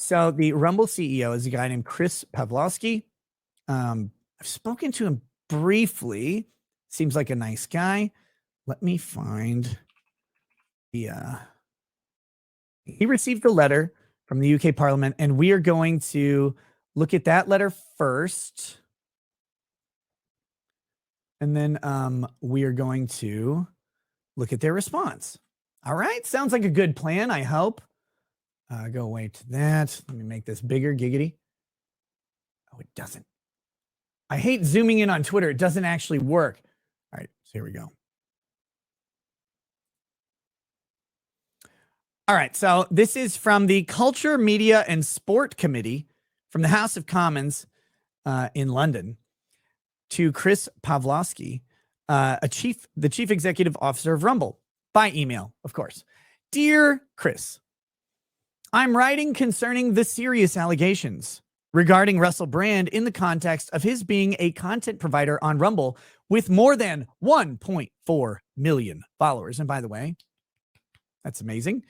So the Rumble CEO is a guy named Chris Pavlovski. I've spoken to him briefly. Seems like a nice guy. Let me find the. He received a letter from the UK Parliament, and we are going to look at that letter first. And then we are going to look at their response. All right. Sounds like a good plan, I hope. Go away to that. Let me make this bigger, giggity. Oh, it doesn't. I hate zooming in on Twitter. It doesn't actually work. All right, so here we go. All right, so this is from the Culture, Media, and Sport Committee from the House of Commons in London to Chris Pavlovski, the chief executive officer of Rumble, by email, of course. Dear Chris, I'm writing concerning the serious allegations regarding Russell Brand in the context of his being a content provider on Rumble with more than 1.4 million followers. And by the way, that's amazing.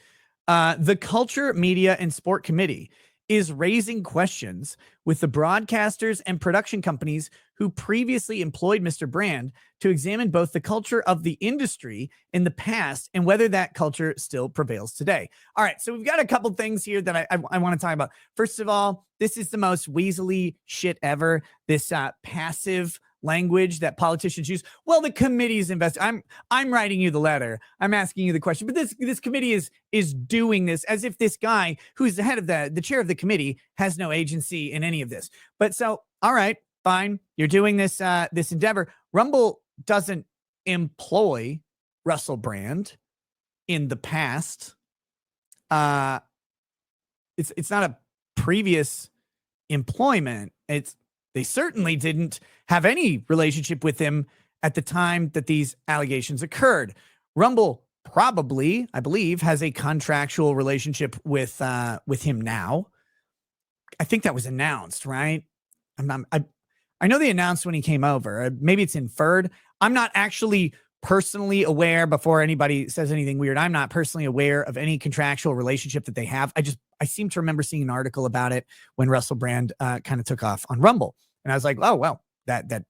The Culture, Media, and Sport Committee is raising questions with the broadcasters and production companies who previously employed Mr. Brand to examine both the culture of the industry in the past and whether that culture still prevails today. All right, so we've got a couple things here that I want to talk about. First of all, this is the most weaselly shit ever, this passive language that politicians use. Well, the committee's I'm writing you the letter. I'm asking you the question, but this committee is doing this as if this guy who's the head of the chair of the committee has no agency in any of this. But so, all right, fine. You're doing this this endeavor. Rumble doesn't employ Russell Brand in the past. It's not a previous employment. They certainly didn't have any relationship with him at the time that these allegations occurred. Rumble probably, I believe, has a contractual relationship with him now. I think that was announced, right? I know they announced when he came over. Maybe it's inferred. I'm not actually personally aware, before anybody says anything weird, I'm not personally aware of any contractual relationship that they have. I seem to remember seeing an article about it when Russell Brand kind of took off on Rumble. And I was like, oh, well, that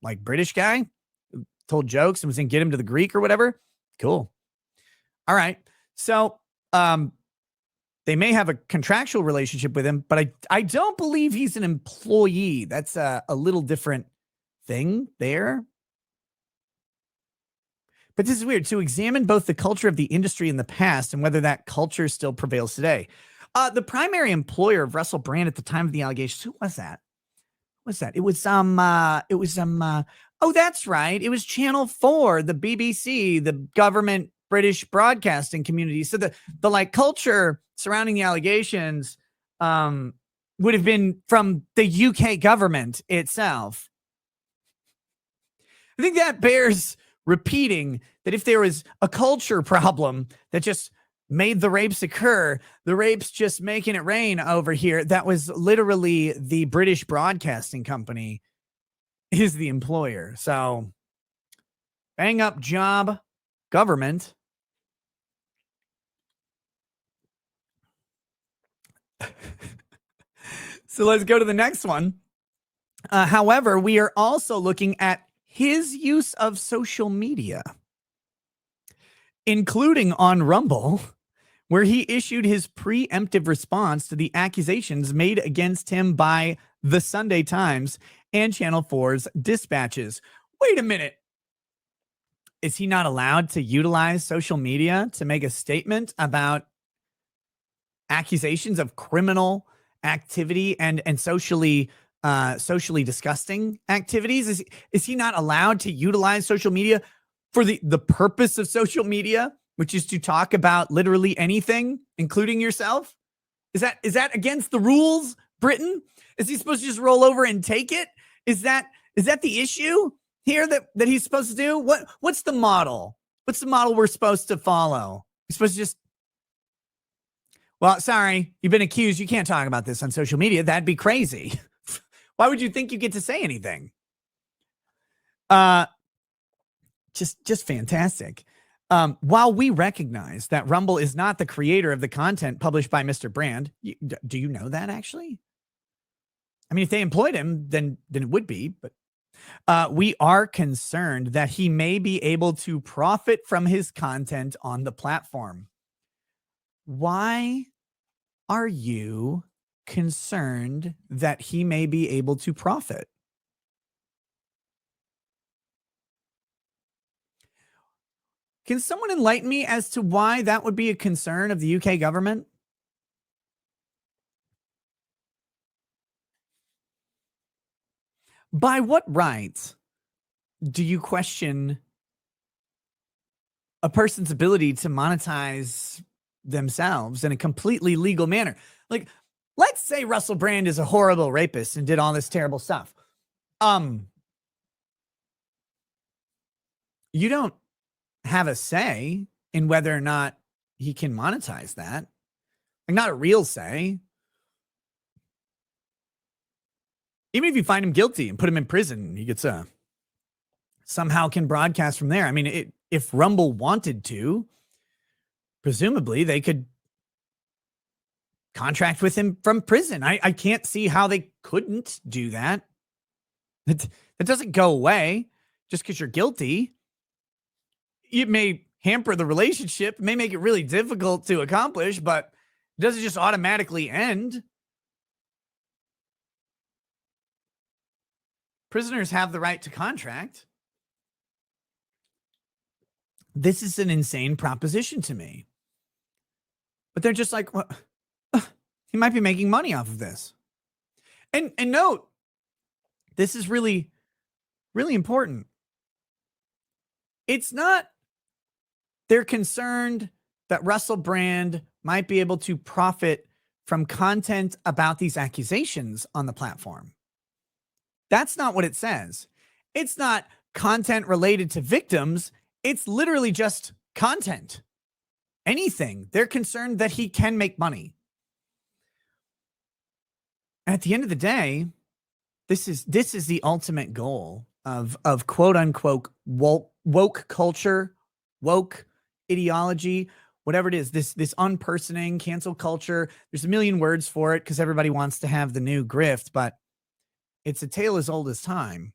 like British guy who told jokes and was in Get Him to the Greek or whatever. Cool. All right. So they may have a contractual relationship with him, but I don't believe he's an employee. That's a little different thing there. But this is weird. To examine both the culture of the industry in the past and whether that culture still prevails today. The primary employer of Russell Brand at the time of the allegations, who was that? What's that? It was oh, that's right. It was Channel 4, the BBC, the government British broadcasting community. So the like culture surrounding the allegations would have been from the UK government itself. I think that bears repeating, that if there was a culture problem that just made the rapes occur, the rapes just making it rain over here, that was literally the British Broadcasting Company is the employer. So bang up job, government. So let's go to the next one. However, we are also looking at his use of social media, including on Rumble, where he issued his preemptive response to the accusations made against him by the Sunday Times and Channel 4's dispatches. Wait a minute. Is he not allowed to utilize social media to make a statement about accusations of criminal activity and socially disgusting activities? Is he not allowed to utilize social media for the purpose of social media, which is to talk about literally anything, including yourself? Is that against the rules, Britain? Is he supposed to just roll over and take it? Is that the issue here that he's supposed to do? What's the model? What's the model we're supposed to follow? We're supposed to just, well, sorry, you've been accused. You can't talk about this on social media. That'd be crazy. Why would you think you get to say anything? Just fantastic. While we recognize that Rumble is not the creator of the content published by Mr. Brand, do you know that actually? I mean, if they employed him, then it would be, but we are concerned that he may be able to profit from his content on the platform. Why are you concerned that he may be able to profit? Can someone enlighten me as to why that would be a concern of the UK government? By what right do you question a person's ability to monetize themselves in a completely legal manner? Like, let's say Russell Brand is a horrible rapist and did all this terrible stuff. You don't have a say in whether or not he can monetize that. Like, not a real say. Even if you find him guilty and put him in prison, he gets somehow can broadcast from there. I mean, if Rumble wanted to, presumably they could contract with him from prison. I can't see how they couldn't do that. That doesn't go away just because you're guilty. It may hamper the relationship, it may make it really difficult to accomplish, but it doesn't just automatically end. Prisoners have the right to contract. This is an insane proposition to me. But they're just like, well, he might be making money off of this. And note, this is really, really important. It's not they're concerned that Russell Brand might be able to profit from content about these accusations on the platform. That's not what it says. It's not content related to victims. It's literally just content. Anything. They're concerned that he can make money. At the end of the day, this is the ultimate goal of quote unquote woke culture, woke ideology, whatever it is, this unpersoning cancel culture. There's a million words for it because everybody wants to have the new grift, but it's a tale as old as time.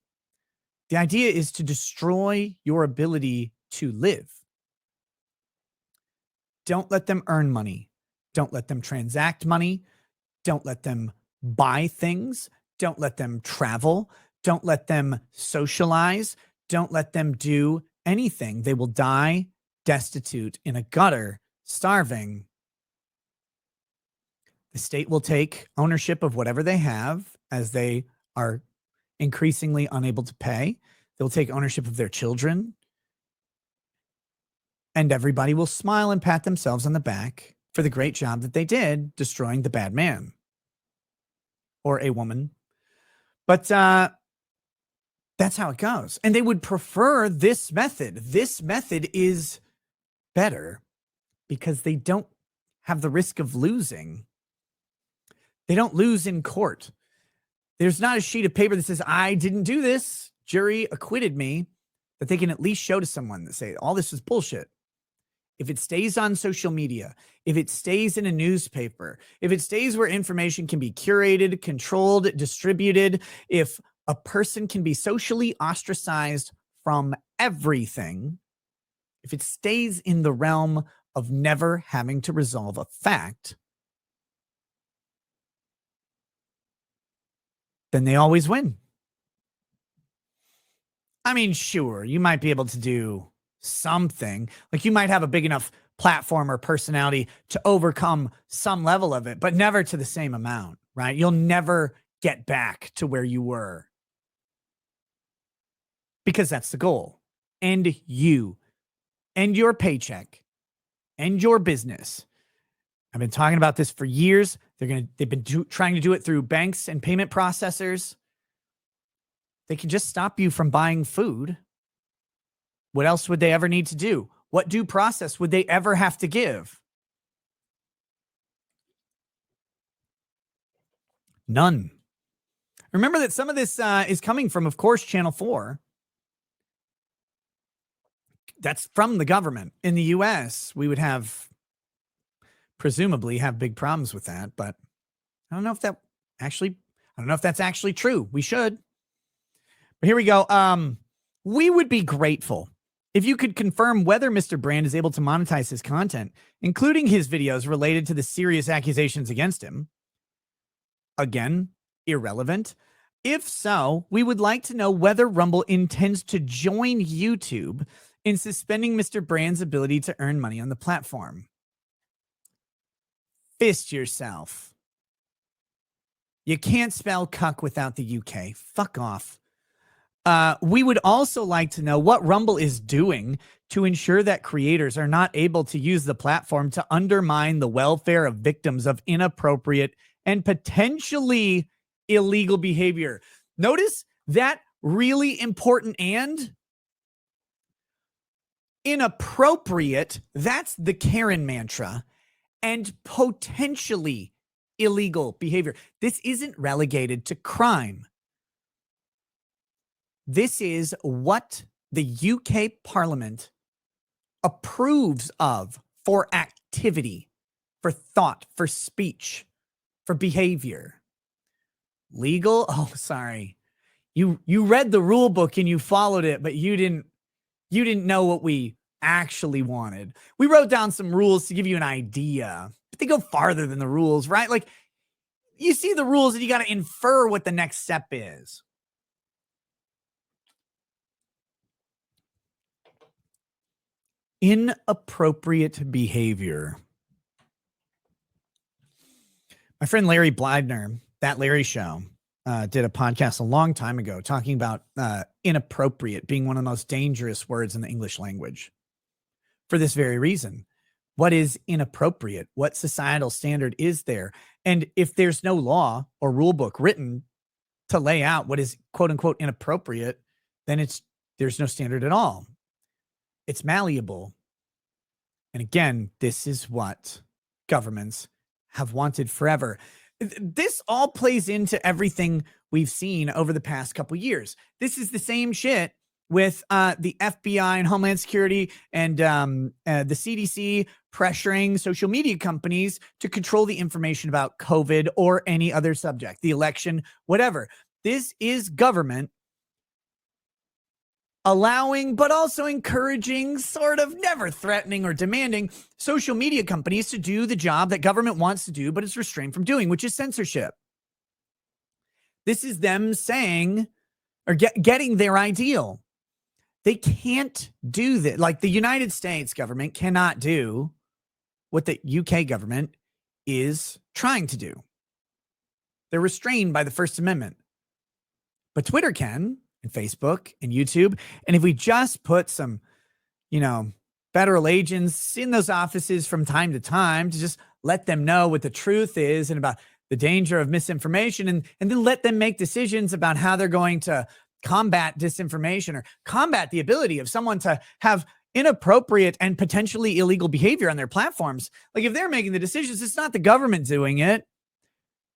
The idea is to destroy your ability to live. Don't let them earn money. Don't let them transact money. Don't let them buy things. Don't let them travel. Don't let them socialize. Don't let them do anything. They will die destitute in a gutter, starving. The state will take ownership of whatever they have as they are increasingly unable to pay. They'll take ownership of their children. And everybody will smile and pat themselves on the back for the great job that they did destroying the bad man or a woman. But that's how it goes. And they would prefer this method. This method is better because they don't have the risk of losing. They don't lose in court. There's not a sheet of paper that says, I didn't do this, jury acquitted me, that they can at least show to someone that say, all this is bullshit. If it stays on social media, if it stays in a newspaper, if it stays where information can be curated, controlled, distributed, if a person can be socially ostracized from everything, if it stays in the realm of never having to resolve a fact, then they always win. I mean, sure, you might be able to do something. Like you might have a big enough platform or personality to overcome some level of it, but never to the same amount, right? You'll never get back to where you were because that's the goal. And you and your paycheck and your business. I've been talking about this for years. They've been trying to do it through banks and payment processors. They can just stop you from buying food. What else would they ever need to do? What due process would they ever have to give? None. Remember that some of this is coming from, of course, Channel 4. That's from the government. In the US, we would presumably have big problems with that, but I don't know if that's actually true. We should. But here we go. We would be grateful if you could confirm whether Mr. Brand is able to monetize his content, including his videos related to the serious accusations against him. Again, irrelevant. If so, we would like to know whether Rumble intends to join YouTube in suspending Mr. Brand's ability to earn money on the platform. Fist yourself. You can't spell cuck without the UK. Fuck off. We would also like to know what Rumble is doing to ensure that creators are not able to use the platform to undermine the welfare of victims of inappropriate and potentially illegal behavior. Notice that really important and inappropriate. That's the Karen mantra. And potentially illegal behavior. This isn't relegated to crime. This is what the UK Parliament approves of for activity, for thought, for speech, for behavior. Legal? Oh, sorry. You read the rule book and you followed it, but you didn't know what we actually wanted. We wrote down some rules to give you an idea, but they go farther than the rules, right? Like, you see the rules and you got to infer what the next step is. Inappropriate behavior. My friend Larry Blydner, That Larry Show, did a podcast a long time ago talking about inappropriate being one of the most dangerous words in the English language. For this very reason, what is inappropriate? What societal standard is there? And if there's no law or rule book written to lay out what is quote unquote inappropriate, then there's no standard at all. It's malleable. And again, this is what governments have wanted forever. This all plays into everything we've seen over the past couple years. This is the same shit with the FBI and Homeland Security and the CDC pressuring social media companies to control the information about COVID or any other subject, the election, whatever. This is government allowing, but also encouraging, sort of never threatening or demanding social media companies to do the job that government wants to do, but it's restrained from doing, which is censorship. This is them saying or getting their ideal. They can't do that. Like the United States government cannot do what the UK government is trying to do. They're restrained by the First Amendment. But Twitter can, and Facebook and YouTube. And if we just put some, federal agents in those offices from time to time to just let them know what the truth is and about the danger of misinformation, and then let them make decisions about how they're going to combat disinformation or combat the ability of someone to have inappropriate and potentially illegal behavior on their platforms. Like if they're making the decisions, it's not the government doing it.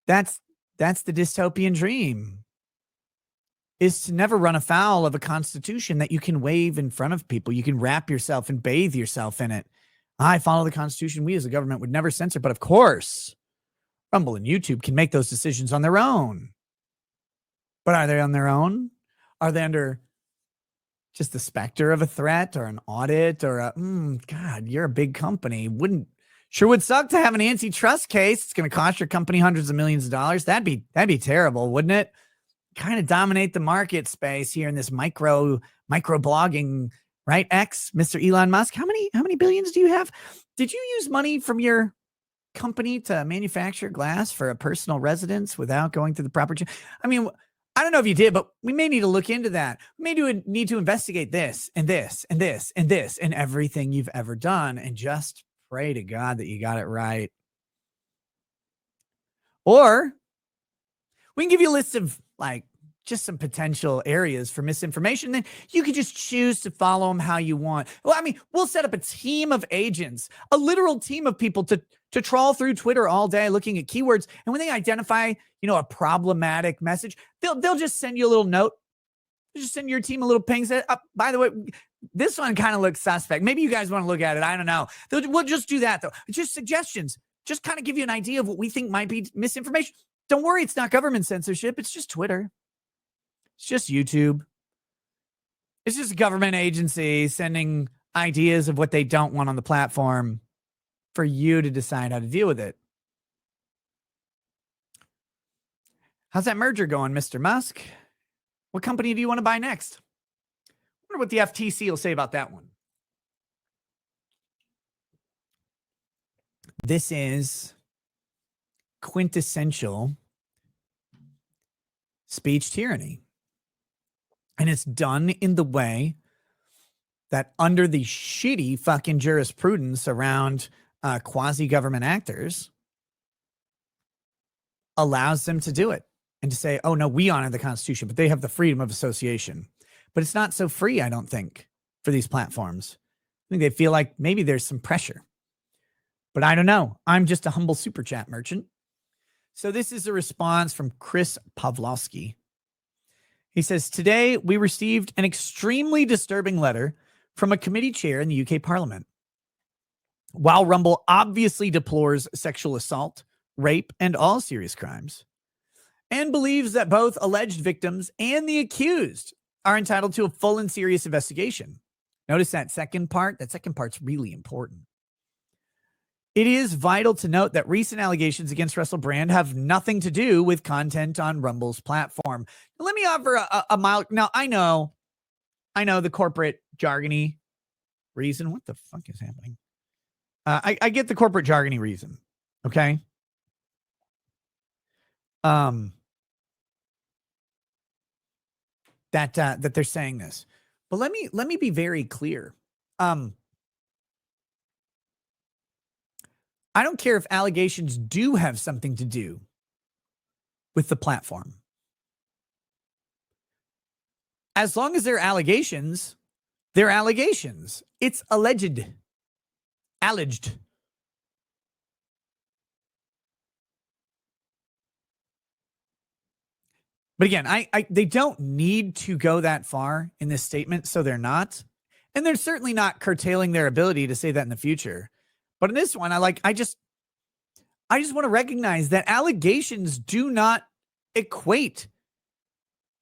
That's the dystopian dream, is to never run afoul of a constitution that you can wave in front of people. You can wrap yourself and bathe yourself in it. I follow the Constitution. We as a government would never censor, but of course, Rumble and YouTube can make those decisions on their own. But are they on their own? Are they under just the specter of a threat or an audit or God, you're a big company. Sure would suck to have an antitrust case. It's going to cost your company hundreds of millions of dollars. That'd be terrible, wouldn't it? Kind of dominate the market space here in this micro blogging, right? Mr. Elon Musk. How many billions do you have? Did you use money from your company to manufacture glass for a personal residence without going through the proper? I mean, I don't know if you did, but we may need to look into that. We may need to investigate this and this and this and this and everything you've ever done, and just pray to God that you got it right. Or we can give you a list of just some potential areas for misinformation. Then you can just choose to follow them how you want. Well, I mean, we'll set up a team of agents, a literal team of people to trawl through Twitter all day looking at keywords. And when they identify, a problematic message, they'll just send you a little note. Just send your team a little ping. Say, by the way, this one kind of looks suspect. Maybe you guys want to look at it. I don't know. We'll just do that, though. Just suggestions. Just kind of give you an idea of what we think might be misinformation. Don't worry, it's not government censorship. It's just Twitter. It's just YouTube. It's just a government agency sending ideas of what they don't want on the platform for you to decide how to deal with it. How's that merger going, Mr. Musk? What company do you want to buy next? I wonder what the FTC will say about that one. This is quintessential speech tyranny. And it's done in the way that under the shitty fucking jurisprudence around quasi-government actors allows them to do it and to say, oh, no, we honor the Constitution, but they have the freedom of association. But it's not so free, I don't think, for these platforms. I think they feel like maybe there's some pressure. But I don't know. I'm just a humble super chat merchant. So this is a response from Chris Pavlovski. He says, today we received an extremely disturbing letter from a committee chair in the UK Parliament. While Rumble obviously deplores sexual assault, rape, and all serious crimes, and believes that both alleged victims and the accused are entitled to a full and serious investigation. Notice that second part. That second part's really important. It is vital to note that recent allegations against Russell Brand have nothing to do with content on Rumble's platform. Let me offer a mild... Now, I know the corporate jargony reason. What the fuck is happening? I get the corporate jargony reason, okay? That they're saying this. But let me be very clear. I don't care if allegations do have something to do with the platform. As long as they're allegations, they're allegations. It's alleged. Alleged. But again, they don't need to go that far in this statement, so they're not. And they're certainly not curtailing their ability to say that in the future. But in this one, I just want to recognize that allegations do not equate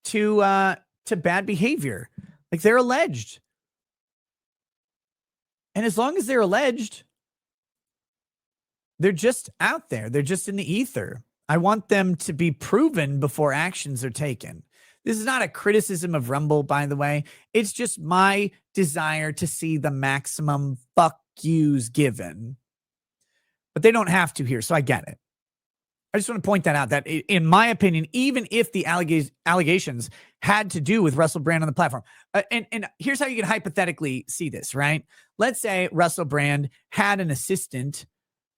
to bad behavior. Like, they're alleged. And as long as they're alleged, they're just out there. They're just in the ether. I want them to be proven before actions are taken. This is not a criticism of Rumble, by the way. It's just my desire to see the maximum fuck yous given. But they don't have to here, so I get it. I just want to point that out, that in my opinion, even if the allegations had to do with Russell Brand on the platform, and here's how you can hypothetically see this, right? Let's say Russell Brand had an assistant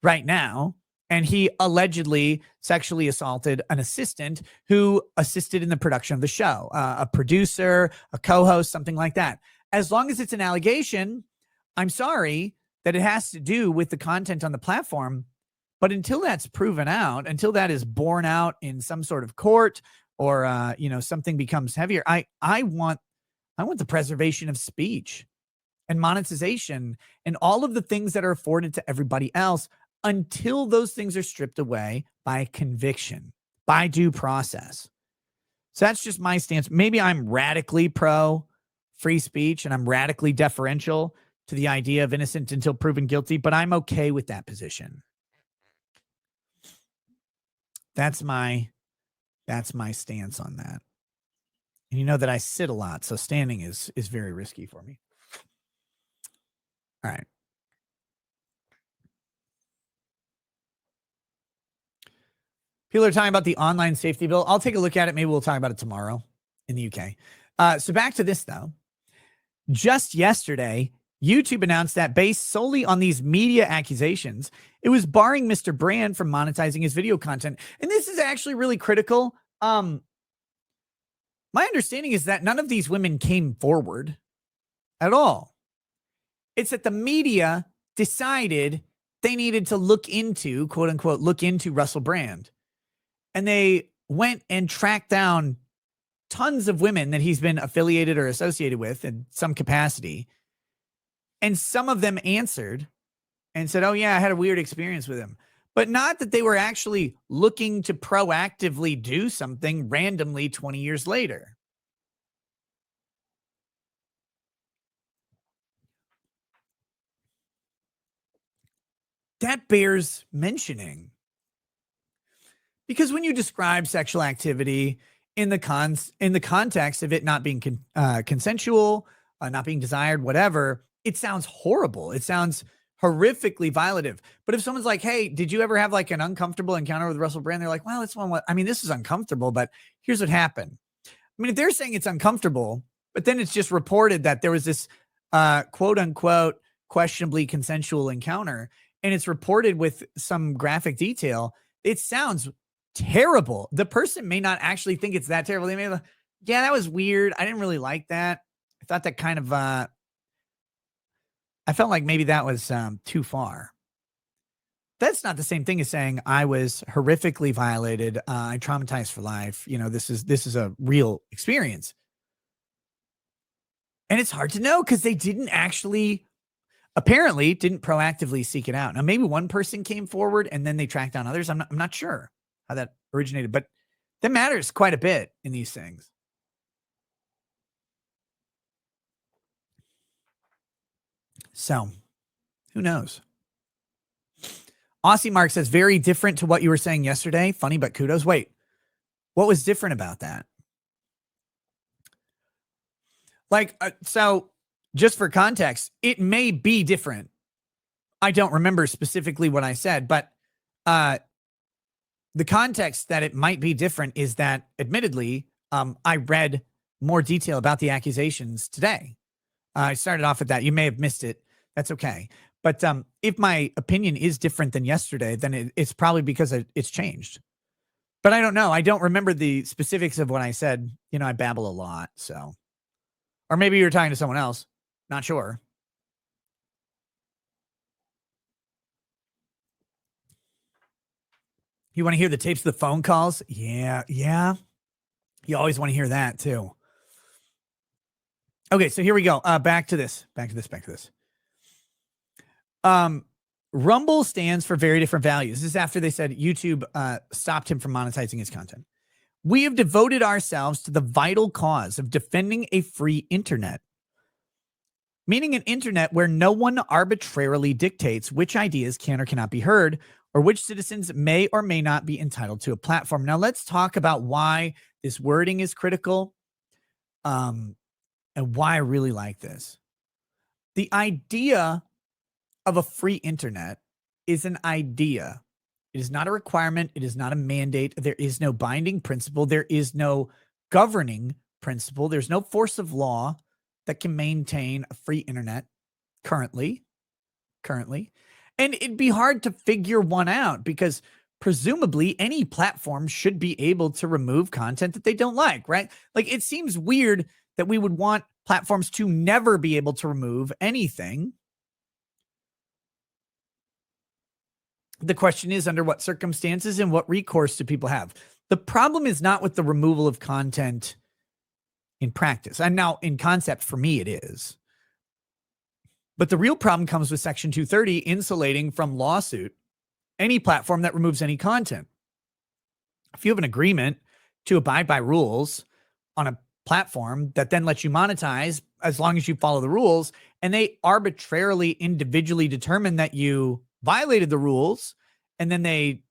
right now, and he allegedly sexually assaulted an assistant who assisted in the production of the show, a producer, a co-host, something like that. As long as it's an allegation, I'm sorry that it has to do with the content on the platform. But until that's proven out, until that is borne out in some sort of court or, something becomes heavier, I want the preservation of speech and monetization and all of the things that are afforded to everybody else until those things are stripped away by conviction, by due process. So that's just my stance. Maybe I'm radically pro free speech and I'm radically deferential to the idea of innocent until proven guilty, but I'm okay with that position. That's my stance on that. And you know that I sit a lot, so standing is very risky for me. All right. People are talking about the online safety bill. I'll take a look at it. Maybe we'll talk about it tomorrow in the UK. So back to this, though. Just yesterday, YouTube announced that based solely on these media accusations, it was barring Mr. Brand from monetizing his video content. And this is actually really critical. My understanding is that none of these women came forward at all. It's that the media decided they needed to look into, quote unquote, look into Russell Brand. And they went and tracked down tons of women that he's been affiliated or associated with in some capacity. And some of them answered and said, oh, yeah, I had a weird experience with him. But not that they were actually looking to proactively do something randomly 20 years later. That bears mentioning. Because when you describe sexual activity in the context of it not being consensual, not being desired, whatever, it sounds horrible. It sounds horrifically violative. But if someone's like, hey, did you ever have like an uncomfortable encounter with Russell Brand? They're like, well, this is uncomfortable, but here's what happened. I mean, if they're saying it's uncomfortable, but then it's just reported that there was this quote unquote questionably consensual encounter, and it's reported with some graphic detail, it sounds terrible. The person may not actually think it's that terrible. They may be like, yeah, that was weird. I didn't really like that. I thought that kind of, I felt like maybe that was too far. That's not the same thing as saying I was horrifically violated. I traumatized for life. You know, this is a real experience. And it's hard to know because they apparently didn't proactively seek it out. Now, maybe one person came forward and then they tracked down others. I'm not sure how that originated, but that matters quite a bit in these things. So who knows? Aussie Mark says, very different to what you were saying yesterday. Funny, but kudos. Wait, what was different about that? Like, so just for context, it may be different. I don't remember specifically what I said, but the context that it might be different is that, admittedly, I read more detail about the accusations today. I started off with that. You may have missed it. That's okay. But if my opinion is different than yesterday, then it's probably because it's changed. But I don't know. I don't remember the specifics of what I said. You know, I babble a lot. So, or maybe you're talking to someone else. Not sure. You want to hear the tapes of the phone calls? Yeah. You always want to hear that too. Okay, so here we go. Back to this. Rumble stands for very different values. This is after they said YouTube stopped him from monetizing his content. We have devoted ourselves to the vital cause of defending a free internet, meaning an internet where no one arbitrarily dictates which ideas can or cannot be heard, or which citizens may or may not be entitled to a platform. Now, let's talk about why this wording is critical, and why I really like this. The idea of a free internet is an idea. It is not a requirement. It is not a mandate. There is no binding principle. There is no governing principle. There's no force of law that can maintain a free internet currently. And it'd be hard to figure one out because presumably any platform should be able to remove content that they don't like, right? Like, it seems weird that we would want platforms to never be able to remove anything. The question is, under what circumstances and what recourse do people have? The problem is not with the removal of content in practice. And now in concept, for me, it is. But the real problem comes with Section 230 insulating from lawsuit any platform that removes any content. If you have an agreement to abide by rules on a platform that then lets you monetize as long as you follow the rules, and they arbitrarily individually determine that you violated the rules, and then they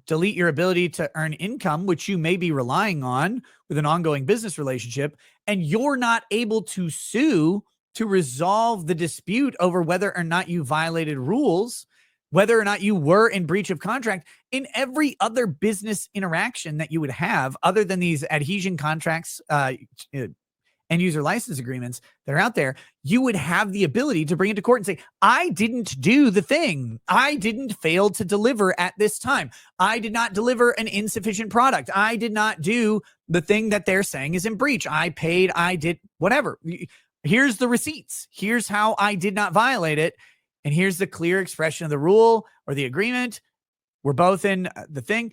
delete your ability to earn income, which you may be relying on with an ongoing business relationship, and you're not able to sue to resolve the dispute over whether or not you violated rules, whether or not you were in breach of contract. In every other business interaction that you would have, other than these adhesion contracts, end user license agreements that are out there, you would have the ability to bring it to court and say, I didn't do the thing. I didn't fail to deliver at this time. I did not deliver an insufficient product. I did not do the thing that they're saying is in breach. I paid, I did whatever. Here's the receipts. Here's how I did not violate it. And here's the clear expression of the rule or the agreement. We're both in the thing.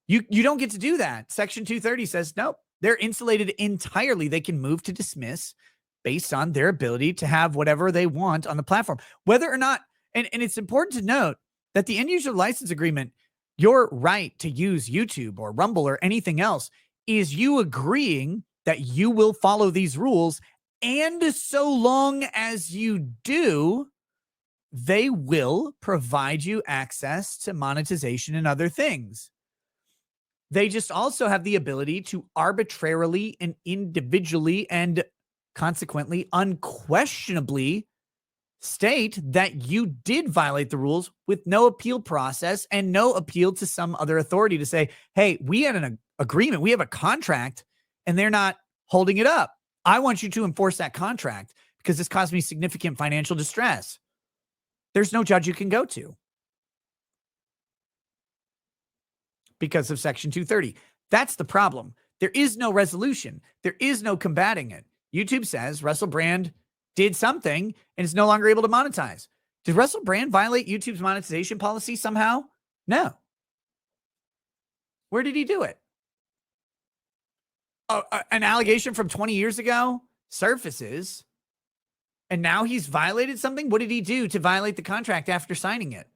You don't get to do that. Section 230 says, nope, They're insulated entirely. They can move to dismiss based on their ability to have whatever they want on the platform. Whether or not, and it's important to note that the end user license agreement, your right to use YouTube or Rumble or anything else, is you agreeing that you will follow these rules. And so long as you do, they will provide you access to monetization and other things. They just also have the ability to arbitrarily and individually and consequently unquestionably state that you did violate the rules with no appeal process and no appeal to some other authority to say, hey, we had an agreement, we have a contract, and they're not holding it up. I want you to enforce that contract because this caused me significant financial distress. There's no judge you can go to because of Section 230. That's the problem. There is no resolution. There is no combating it. YouTube says Russell Brand did something and is no longer able to monetize. Did Russell Brand violate YouTube's monetization policy somehow? No. Where did he do it? An allegation from 20 years ago surfaces, and now he's violated something? What did he do to violate the contract after signing it?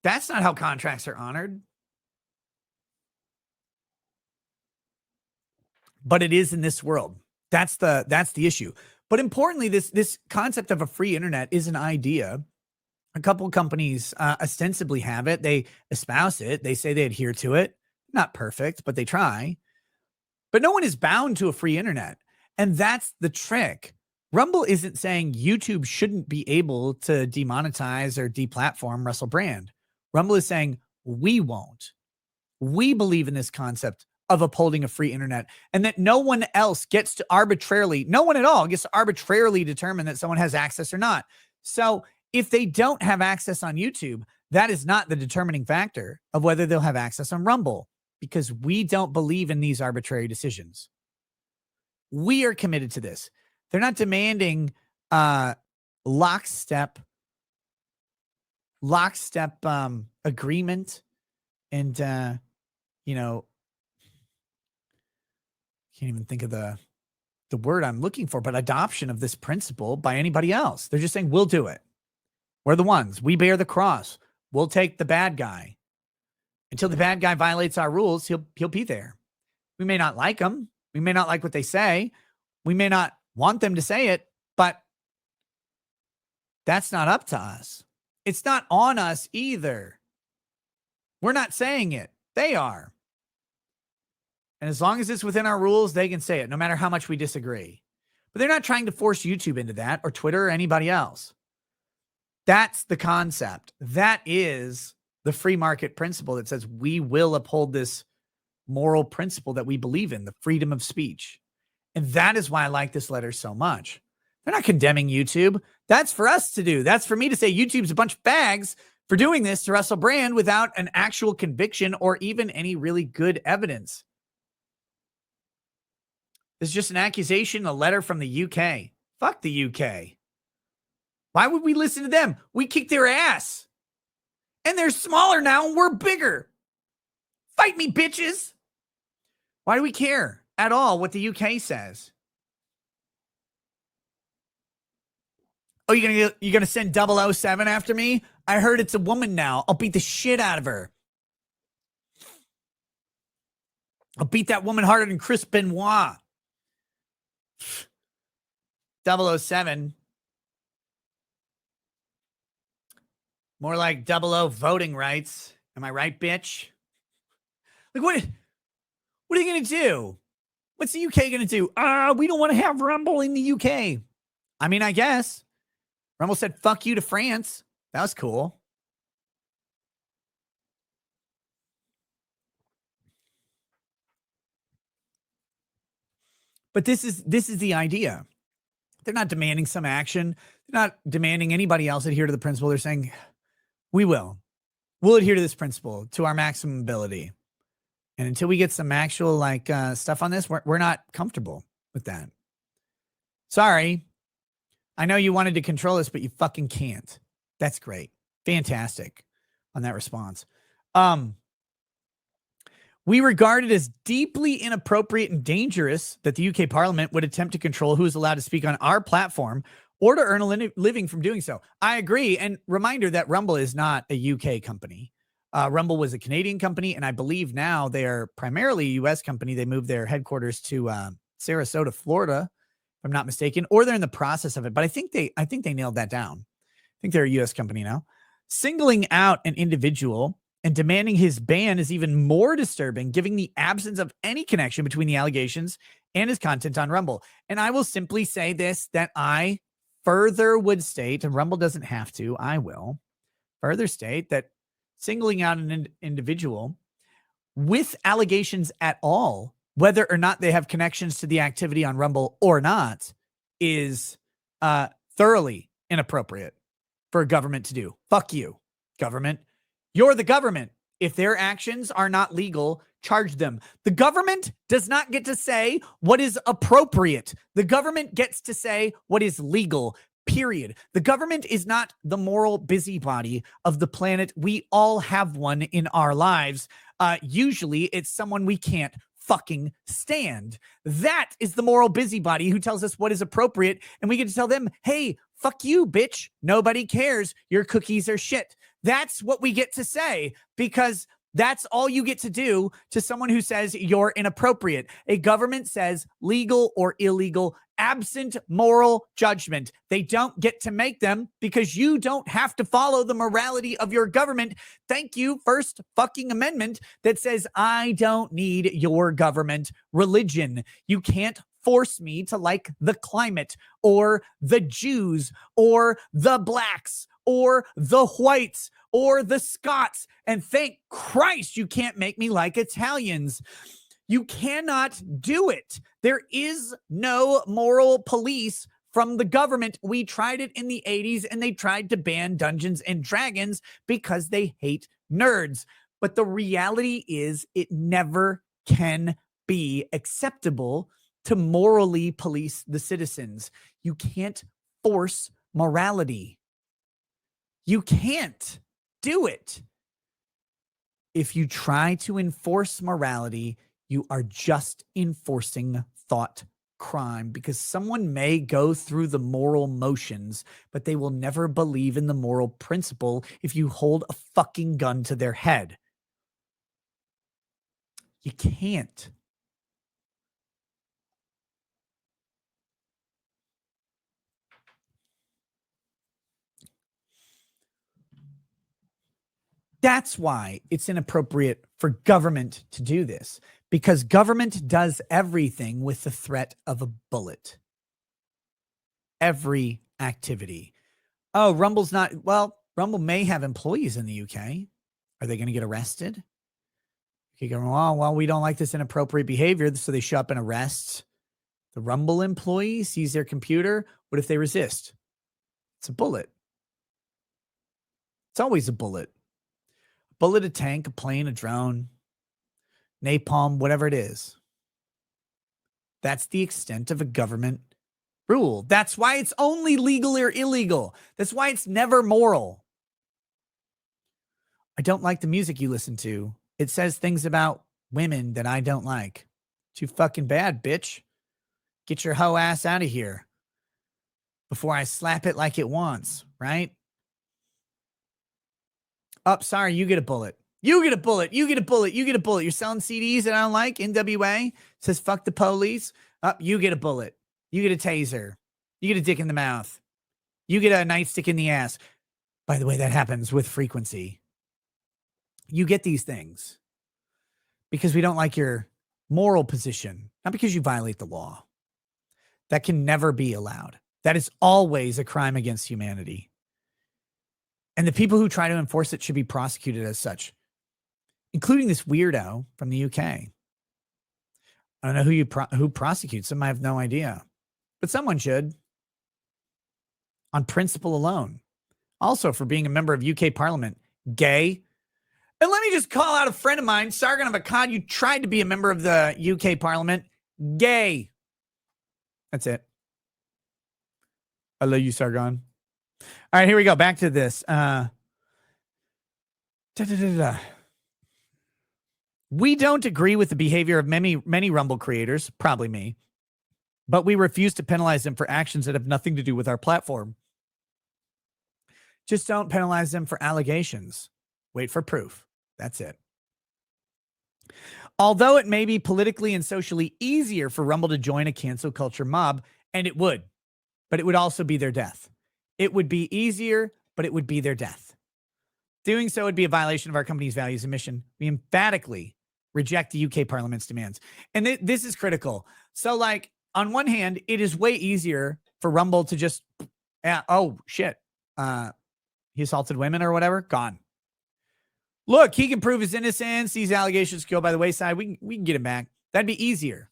That's not how contracts are honored. But it is in this world. That's the issue. But importantly, this concept of a free internet is an idea. A couple of companies ostensibly have it. They espouse it. They say they adhere to it. Not perfect, but they try. But no one is bound to a free internet. And that's the trick. Rumble isn't saying YouTube shouldn't be able to demonetize or deplatform Russell Brand. Rumble is saying we won't. We believe in this concept of upholding a free internet, and that no one else gets to arbitrarily, no one at all gets to arbitrarily determine that someone has access or not. So if they don't have access on YouTube, that is not the determining factor of whether they'll have access on Rumble, because we don't believe in these arbitrary decisions. We are committed to this. They're not demanding lockstep agreement and, can't even think of the word I'm looking for, but adoption of this principle by anybody else. They're just saying, we'll do it. We're the ones. We bear the cross. We'll take the bad guy. Until the bad guy violates our rules, he'll be there. We may not like him. We may not like what they say. We may not want them to say it, but that's not up to us. It's not on us either. We're not saying it. They are. And as long as it's within our rules, they can say it, no matter how much we disagree. But they're not trying to force YouTube into that, or Twitter, or anybody else. That's the concept. That is the free market principle that says we will uphold this moral principle that we believe in, the freedom of speech. And that is why I like this letter so much. They're not condemning YouTube. That's for us to do. That's for me to say YouTube's a bunch of bags for doing this to Russell Brand without an actual conviction or even any really good evidence. It's just an accusation, a letter from the UK. Fuck the UK. Why would we listen to them? We kicked their ass. And they're smaller now and we're bigger. Fight me, bitches. Why do we care at all what the UK says? Oh, you're gonna send 007 after me? I heard it's a woman now. I'll beat the shit out of her. I'll beat that woman harder than Chris Benoit. 007. More like 00 voting rights. Am I right, bitch? Like, what are you going to do? What's the UK going to do? We don't want to have Rumble in the UK. I mean, I guess. Rumble said, fuck you to France. That was cool. But this is the idea. They're not demanding some action. They're not demanding anybody else adhere to the principle. They're saying, we'll adhere to this principle to our maximum ability. And until we get some actual stuff on this, we're not comfortable with that. Sorry. I know you wanted to control us, but you fucking can't. That's great. Fantastic on that response. We regard it as deeply inappropriate and dangerous that the UK Parliament would attempt to control who is allowed to speak on our platform or to earn a living from doing so. I agree. And reminder that Rumble is not a UK company. Rumble was a Canadian company, and I believe now they're primarily a US company. They moved their headquarters to Sarasota, Florida, if I'm not mistaken, or they're in the process of it. But I think they nailed that down. I think they're a US company now. Singling out an individual and demanding his ban is even more disturbing, given the absence of any connection between the allegations and his content on Rumble. And I will simply say this, that I further would state, and Rumble doesn't have to, I will further state that singling out an individual with allegations at all, whether or not they have connections to the activity on Rumble or not, is thoroughly inappropriate for a government to do. Fuck you, government. You're the government. If their actions are not legal, charge them. The government does not get to say what is appropriate. The government gets to say what is legal, period. The government is not the moral busybody of the planet. We all have one in our lives. Usually it's someone we can't fucking stand. That is the moral busybody who tells us what is appropriate, and we get to tell them, hey, fuck you, bitch. Nobody cares. Your cookies are shit. That's what we get to say, because that's all you get to do to someone who says you're inappropriate. A government says legal or illegal, absent moral judgment. They don't get to make them, because you don't have to follow the morality of your government. Thank you, First fucking Amendment, that says I don't need your government religion. You can't force me to like the climate or the Jews or the blacks or the whites or the Scots. And thank Christ you can't make me like Italians. You cannot do it. There is no moral police from the government. We tried it in the 80s, and they tried to ban Dungeons and Dragons because they hate nerds. But the reality is it never can be acceptable to morally police the citizens. You can't force morality. You can't do it. If you try to enforce morality, you are just enforcing thought crime, because someone may go through the moral motions, but they will never believe in the moral principle if you hold a fucking gun to their head. You can't. That's why it's inappropriate for government to do this, because government does everything with the threat of a bullet. Every activity. Oh, Rumble's not, well, Rumble may have employees in the UK. Are they going to get arrested? Okay, go, oh, well, we don't like this inappropriate behavior, so they show up and arrest the Rumble employee, seize their computer. What if they resist? It's a bullet. It's always a bullet. Bullet, a tank, a plane, a drone, napalm, whatever it is. That's the extent of a government rule. That's why it's only legal or illegal. That's why it's never moral. I don't like the music you listen to. It says things about women that I don't like. Too fucking bad, bitch. Get your hoe ass out of here before I slap it like it wants, right? Oh, sorry, you get a bullet. You get a bullet. You get a bullet. You get a bullet. You're selling CDs that I don't like. NWA says fuck the police. Oh, you get a bullet. You get a taser. You get a dick in the mouth. You get a nightstick in the ass. By the way, that happens with frequency. You get these things because we don't like your moral position, not because you violate the law. That can never be allowed. That is always a crime against humanity. And the people who try to enforce it should be prosecuted as such, including this weirdo from the UK. I don't know who prosecutes him. I have no idea. But someone should, on principle alone. Also, for being a member of UK Parliament, gay. And let me just call out a friend of mine, Sargon of Akkad. You tried to be a member of the UK Parliament. Gay. That's it. I love you, Sargon. All right, here we go. Back to this. We don't agree with the behavior of many Rumble creators, probably me, but we refuse to penalize them for actions that have nothing to do with our platform. Just don't penalize them for allegations. Wait for proof. That's it. Although it may be politically and socially easier for Rumble to join a cancel culture mob, and it would, but it would also be their death. It would be easier, but it would be their death. Doing so would be a violation of our company's values and mission. We emphatically reject the UK Parliament's demands. And this is critical. So, like, on one hand, it is way easier for Rumble to just, oh, shit, he assaulted women or whatever, gone. Look, he can prove his innocence. These allegations go by the wayside. We can get him back. That'd be easier.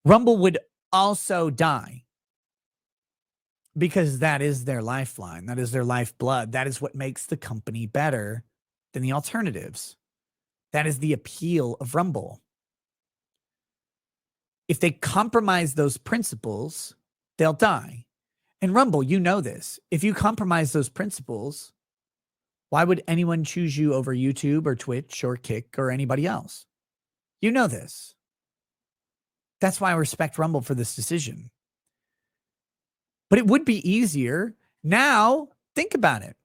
Rumble would also die because that is their lifeline. That is their lifeblood. That is what makes the company better than the alternatives. That is the appeal of Rumble. If they compromise those principles, they'll die. And Rumble, you know this. If you compromise those principles, why would anyone choose you over YouTube or Twitch or Kick or anybody else? You know this. That's why I respect Rumble for this decision. But it would be easier. Now, think about it.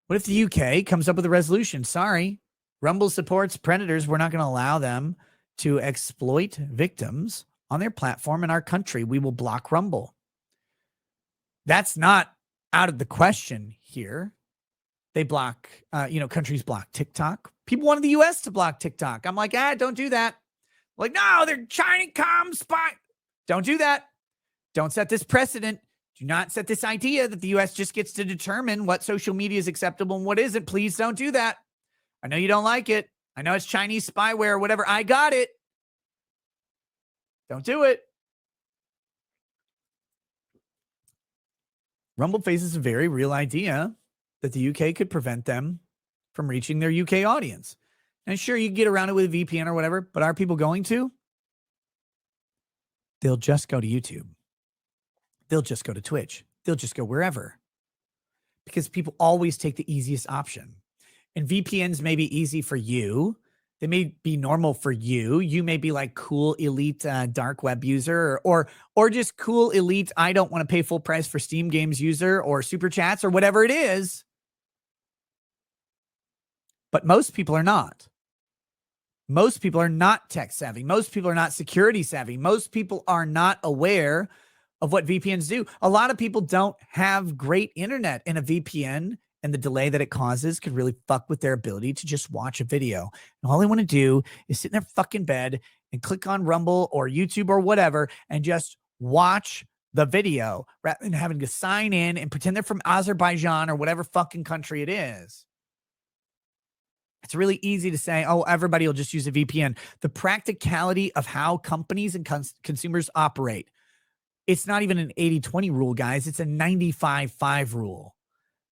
What if the UK comes up with a resolution? Sorry, Rumble supports predators. We're not going to allow them to exploit victims on their platform in our country. We will block Rumble. That's not out of the question here. They block, countries block TikTok. People wanted the U.S. to block TikTok. I'm like, don't do that. Like, no, they're China spy. Don't do that. Don't set this precedent. Do not set this idea that the U.S. just gets to determine what social media is acceptable and what isn't. Please don't do that. I know you don't like it. I know it's Chinese spyware or whatever. I got it. Don't do it. Rumble faces a very real idea that the UK could prevent them from reaching their UK audience. And sure, you can get around it with a VPN or whatever, but are people going to? They'll just go to YouTube. They'll just go to Twitch. They'll just go wherever. Because people always take the easiest option. And VPNs may be easy for you. They may be normal for you. You may be like cool, elite, dark web user or just cool, elite, I don't want to pay full price for Steam games user or super chats or whatever it is. But most people are not. Most people are not tech savvy. Most people are not security savvy. Most people are not aware of what VPNs do. A lot of people don't have great internet, and a VPN and the delay that it causes could really fuck with their ability to just watch a video. And all they want to do is sit in their fucking bed and click on Rumble or YouTube or whatever and just watch the video rather than having to sign in and pretend they're from Azerbaijan or whatever fucking country it is. It's really easy to say, oh, everybody will just use a VPN. The practicality of how companies and consumers operate, it's not even an 80-20 rule, guys. It's a 95-5 rule.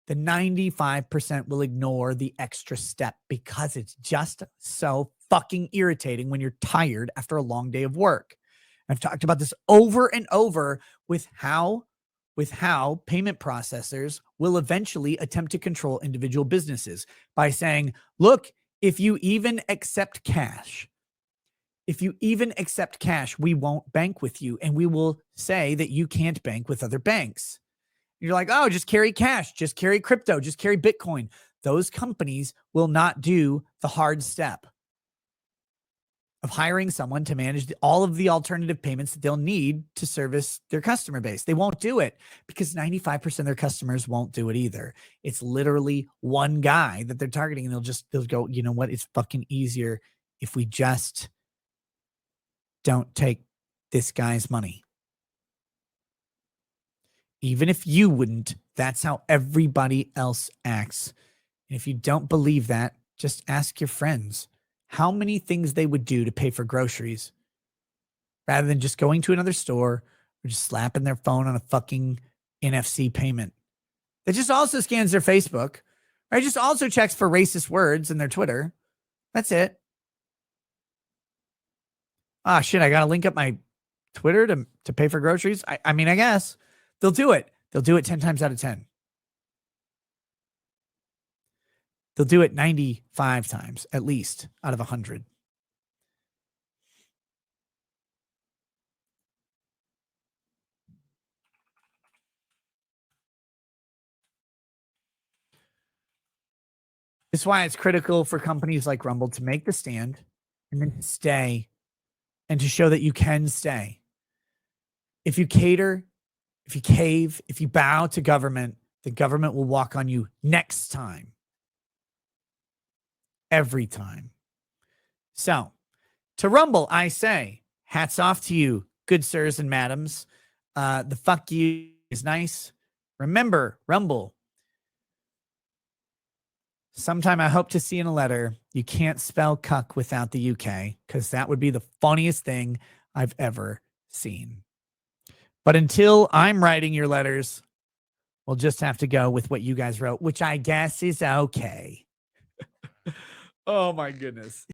The 95% will ignore the extra step because it's just so fucking irritating when you're tired after a long day of work. I've talked about this over and over with how payment processors will eventually attempt to control individual businesses by saying, look, if you even accept cash, we won't bank with you, and we will say that you can't bank with other banks. You're like, oh, just carry cash, just carry crypto, just carry Bitcoin. Those companies will not do the hard step of hiring someone to manage all of the alternative payments that they'll need to service their customer base. They won't do it because 95% of their customers won't do it either. It's literally one guy that they're targeting, and they'll go, you know what? It's fucking easier if we just don't take this guy's money. Even if you wouldn't, that's how everybody else acts. And if you don't believe that, just ask your friends how many things they would do to pay for groceries rather than just going to another store or just slapping their phone on a fucking NFC payment. That just also scans their Facebook, or just also checks for racist words in their Twitter. That's it. Ah, shit, I got to link up my Twitter to pay for groceries. I mean, I guess. They'll do it. They'll do it 10 times out of 10. They'll do it 95 times at least out of 100. This is why it's critical for companies like Rumble to make the stand and then stay and to show that you can stay. If you cater, if you cave, if you bow to government, the government will walk on you next time. Every time. So, to Rumble, I say, hats off to you, good sirs and madams. The fuck you is nice. Remember, Rumble, sometime I hope to see in a letter, you can't spell cuck without the UK, because that would be the funniest thing I've ever seen. But until I'm writing your letters, we'll just have to go with what you guys wrote, which I guess is okay. Oh my goodness.